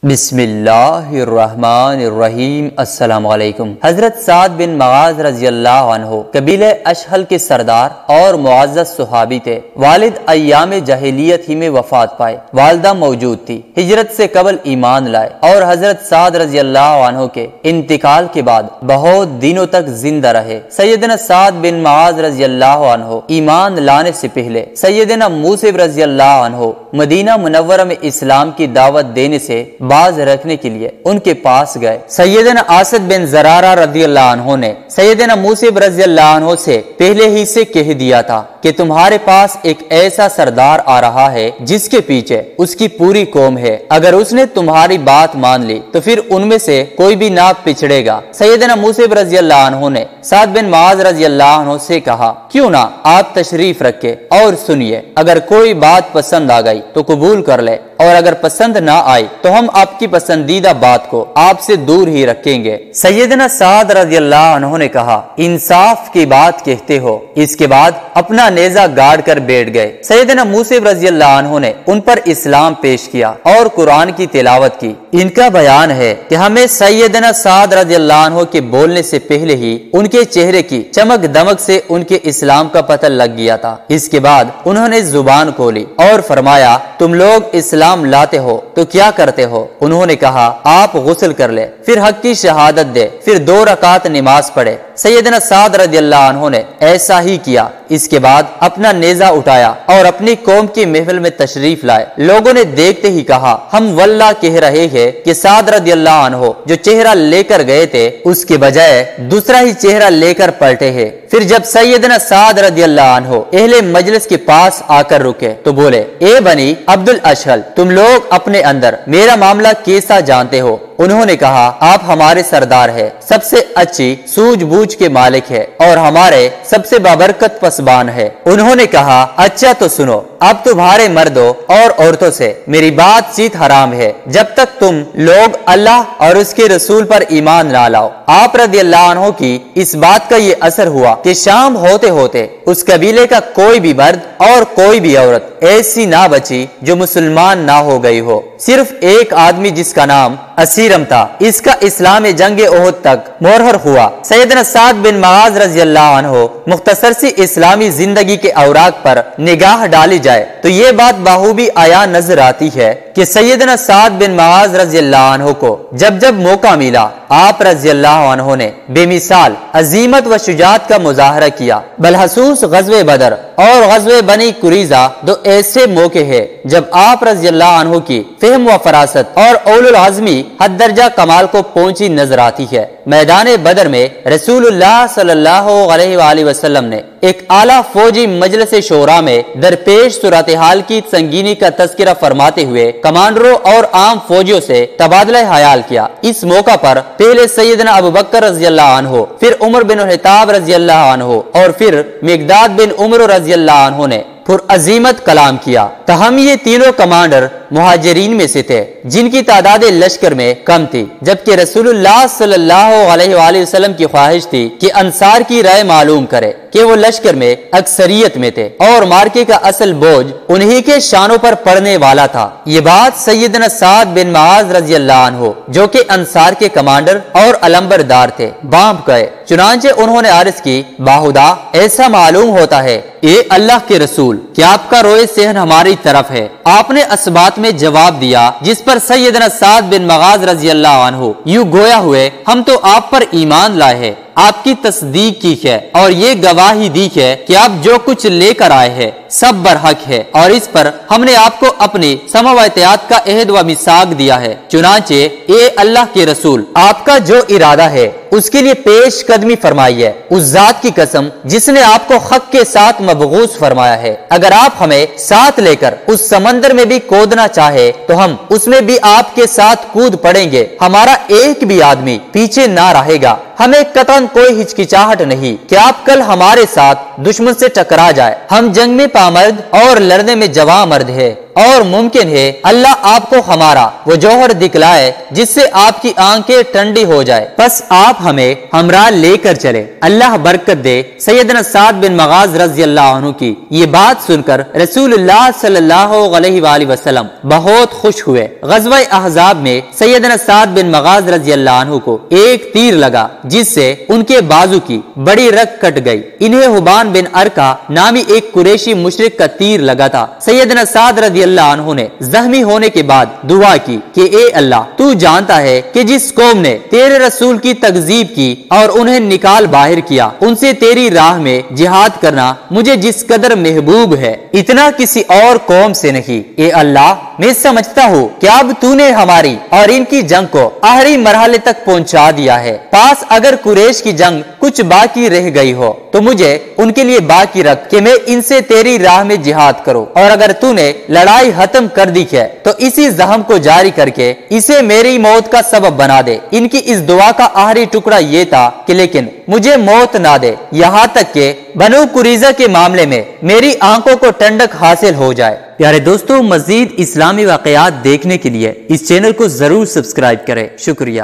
بسم اللہ الرحمن الرحیم۔ السلام علیکم۔ حضرت سعد بن معاذ رضی اللہ عنہ قبیلہ اشہل کے سردار اور معزز صحابی تھے۔ والد ایام جاہلیت ہی میں وفات پائے، والدہ موجود تھی، ہجرت سے قبل ایمان لائے اور حضرت سعد رضی اللہ عنہ کے انتقال کے بعد بہت دنوں تک زندہ رہے۔ سیدنا سعد بن معاذ رضی اللہ عنہ ایمان لانے سے پہلے سیدنا موسی رضی اللہ عنہ مدینہ منورہ میں اسلام کی دعوت دینے سے باز رکھنے کے لیے ان کے پاس گئے۔ سیدنا اسد بن زرارہ رضی اللہ عنہ نے سیدنا موسی رضی اللہ عنہ سے پہلے ہی سے کہہ دیا تھا کہ تمہارے پاس ایک ایسا سردار آ رہا ہے جس کے پیچھے اس کی پوری قوم ہے، اگر اس نے تمہاری بات مان لی تو پھر ان میں سے کوئی بھی نہ پچھڑے گا۔ سیدنا موسی رضی اللہ عنہ نے سعد بن معاذ رضی اللہ عنہ سے کہا، کیوں نہ آپ تشریف رکھے اور سنیے، اگر کوئی بات پسند آ گئی تو قبول کر لے اور اگر پسند نہ آئی تو ہم آپ کی پسندیدہ بات کو آپ سے دور ہی رکھیں گے۔ سیدنا سعد رضی اللہ عنہ نے کہا، انصاف کی بات کہتے ہو۔ اس کے بعد اپنا نیزہ گاڑ کر بیٹھ گئے۔ سیدنا موسی رضی اللہ عنہ نے ان پر اسلام پیش کیا اور قرآن کی تلاوت کی۔ ان کا بیان ہے کہ ہمیں سیدنا سعد رضی اللہ عنہ کے بولنے سے پہلے ہی ان کے چہرے کی چمک دمک سے ان کے اسلام کا پتہ لگ گیا تھا۔ اس کے بعد انہوں نے زبان کھولی اور فرمایا، تم لوگ اسلام لاتے ہو تو کیا کرتے ہو؟ انہوں نے کہا، آپ غسل کر لے، پھر حق کی شہادت دے، پھر 2 رکعت نماز پڑھے۔ سیدنا سعد رضی اللہ عنہ نے ایسا ہی کیا۔ اس کے بعد اپنا نیزہ اٹھایا اور اپنی قوم کی محفل میں تشریف لائے۔ لوگوں نے دیکھتے ہی کہا، ہم واللہ کہہ رہے ہیں کہ سعد رضی اللہ عنہ جو چہرہ لے کر گئے تھے اس کے بجائے دوسرا ہی چہرہ لے کر پلٹے ہیں۔ پھر جب سیدنا سعد رضی اللہ عنہ اہل مجلس کے پاس آ کر رکے تو بولے، اے بنی عبد الاشہل، تم لوگ اپنے اندر میرا معاملہ کیسا جانتے ہو؟ انہوں نے کہا، آپ ہمارے سردار ہے، سب سے اچھی سوجھ بوجھ کے مالک ہے اور ہمارے سب سے بابرکت پسبان ہے۔ انہوں نے کہا، اچھا تو سنو، اب تمہارے مردوں اور عورتوں سے میری بات چیت حرام ہے جب تک تم لوگ اللہ اور اس کے رسول پر ایمان نہ لاؤ۔ آپ رضی اللہ عنہ کی اس بات کا یہ اثر ہوا کہ شام ہوتے ہوتے اس قبیلے کا کوئی بھی مرد اور کوئی بھی عورت ایسی نہ بچی جو مسلمان نہ ہو گئی ہو۔ صرف ایک آدمی جس کا نام اسیرم تھا، اس کا اسلام جنگ احد تک مہر ہوا۔ سیدنا سعد بن معاذ رضی اللہ عنہ مختصر سی اسلامی زندگی کے اوراق پر نگاہ ڈالی جائے تو یہ بات بخوبی عیاں نظر آتی ہے کہ سیدنا سعد بن معاذ رضی اللہ عنہ کو جب جب موقع ملا آپ رضی اللہ عنہ نے بے مثال عظیمت و شجاعت کا مظاہرہ کیا۔ بالخصوص غزوہ بدر اور غزوہ بنی قریظہ 2 ایسے موقع ہیں جب آپ رضی اللہ عنہ کی فہم و فراست اور اول العزمی حد درجہ کمال کو پہنچی نظر آتی ہے۔ میدان بدر میں رسول اللہ صلی اللہ علیہ وآلہ وسلم نے ایک اعلیٰ فوجی مجلس شورا میں درپیش صورتحال کی سنگینی کا تذکرہ فرماتے ہوئے کمانڈروں اور عام فوجیوں سے تبادلہ خیال کیا۔ اس موقع پر پہلے سیدنا ابوبکر رضی اللہ عنہ، پھر عمر بن الخطاب رضی اللہ عنہ اور پھر مقداد بن عمر رضی اللہ عنہ نے پر عظیمت کلام کیا۔ تاہم یہ تینوں کمانڈر مہاجرین میں سے تھے جن کی تعداد لشکر میں کم تھی، جبکہ رسول اللہ صلی اللہ علیہ وآلہ وسلم کی خواہش تھی کہ انصار کی رائے معلوم کرے کہ وہ لشکر میں اکثریت میں تھے اور مارکے کا اصل بوجھ انہی کے شانوں پر پڑنے والا تھا۔ یہ بات سیدنا سعد بن معاذ رضی اللہ عنہ جو کہ انصار کے کمانڈر اور علمبردار تھے بانپ گئے۔ چنانچہ انہوں نے عرض کی، باہدہ ایسا معلوم ہوتا ہے اے اللہ کے رسول کہ آپ کا روئے صحن ہماری طرف ہے۔ آپ نے اس بات میں جواب دیا جس پر سیدنا سعد بن معاذ رضی اللہ عنہ یوں گویا ہوئے، ہم تو آپ پر ایمان لائے ہیں، آپ کی تصدیق کی ہے اور یہ گواہی دی ہے کہ آپ جو کچھ لے کر آئے ہیں سب برحق ہے، اور اس پر ہم نے آپ کو اپنی سمع و اطاعت کا عہد و میثاق دیا ہے۔ چنانچہ اے اللہ کے رسول، آپ کا جو ارادہ ہے اس کے لیے پیش قدمی فرمائیے، اس ذات کی قسم جس نے آپ کو حق کے ساتھ مبعوث فرمایا ہے۔ اگر آپ ہمیں ساتھ لے کر اس سمندر میں بھی کودنا چاہے تو ہم اس میں بھی آپ کے ساتھ کود پڑیں گے، ہمارا ایک بھی آدمی پیچھے نہ رہے گا۔ ہمیں قطعاً کوئی ہچکچاہٹ نہیں کہ آپ کل ہمارے ساتھ دشمن سے ٹکرا جائے۔ ہم جنگ میں پامرد اور لڑنے میں جواں مرد ہے اور ممکن ہے اللہ آپ کو ہمارا وہ جوہر دکھلائے جس سے آپ کی آنکھیں ٹھنڈی ہو جائے، بس آپ ہمیں ہمراہ لے کر چلے۔ اللہ برکت دے۔ سیدنا سعد بن معاذ رضی اللہ عنہ کی یہ بات سن کر رسول اللہ صلی اللہ علیہ وآلہ وسلم بہت خوش ہوئے۔ غزوہ احزاب میں سیدنا سعد بن معاذ رضی اللہ عنہ کو ایک تیر لگا جس سے ان کے بازو کی بڑی رگ کٹ گئی۔ انہیں حبان بن ارکا نامی ایک قریشی مشرک کا تیر لگا تھا۔ سیدنا سعد رضی اللہ عنہ نے زخمی ہونے کے بعد دعا کی کہ اے اللہ، تو جانتا ہے کہ جس قوم نے تیرے رسول کی تکذیب کی اور انہیں نکال باہر کیا، ان سے تیری راہ میں جہاد کرنا مجھے جس قدر محبوب ہے اتنا کسی اور قوم سے نہیں۔ اے اللہ، میں سمجھتا ہوں کہ اب تو نے ہماری اور ان کی جنگ کو آخری مرحلے تک پہنچا دیا ہے۔ پاس اگر قریش کی جنگ کچھ باقی رہ گئی ہو تو مجھے ان کے لیے باقی رکھ کہ میں ان سے تیری راہ میں جہاد کروں، اور اگر تو نے لڑائی ختم کر دی ہے تو اسی زخم کو جاری کر کے اسے میری موت کا سبب بنا دے۔ ان کی اس دعا کا آخری ٹکڑا یہ تھا کہ لیکن مجھے موت نہ دے، یہاں تک کہ بنو قریظہ کے معاملے میں میری آنکھوں کو ٹھنڈک حاصل ہو جائے۔ پیارے دوستو، مزید اسلامی واقعات دیکھنے کے لیے اس چینل کو ضرور سبسکرائب کریں۔ شکریہ۔